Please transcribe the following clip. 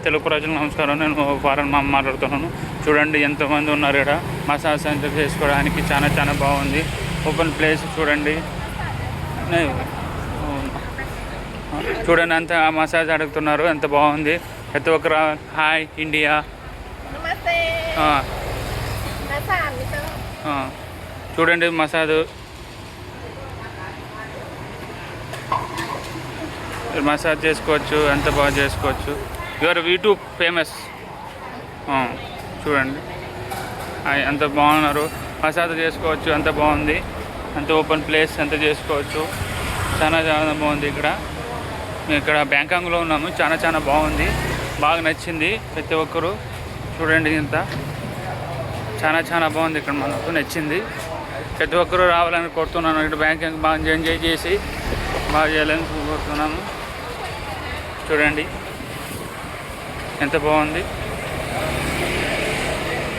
తెలుగు ప్రజలు నమస్కారం. నేను ఫారెన్ మాట్లాడుతున్నాను. చూడండి ఎంతమంది ఉన్నారు ఇక్కడ. మసాజ్ సెంటర్ చేసుకోవడానికి చాలా బాగుంది. ఓపెన్ ప్లేస్ చూడండి. చూడండి అంత మసాజ్ అడుగుతున్నారు. ఎంత బాగుంది. ప్రతి ఒక్కరు హాయ్ ఇండియా. చూడండి మసాజ్ చేసుకోవచ్చు. ఎంత బాగా చేసుకోవచ్చు. Your YouTube famous. చూడండి అంత బాగున్నారు. మసాజ్ చేసుకోవచ్చు. అంత బాగుంది. అంత ఓపెన్ ప్లేస్ అంత చేసుకోవచ్చు. చాలా బాగుంది. ఇక్కడ బ్యాంకాక్లో ఉన్నాము. చాలా బాగుంది. బాగా నచ్చింది ప్రతి ఒక్కరు. చూడండి ఇంత చాలా బాగుంది. ఇక్కడ మనకు నచ్చింది. ప్రతి ఒక్కరు రావాలని కోరుతున్నాను. ఇక్కడ బ్యాంకాక్ బాగా ఎంజాయ్ చేసి బాగా చేయాలని కోరుతున్నాము. చూడండి ఎంత బాగుంది.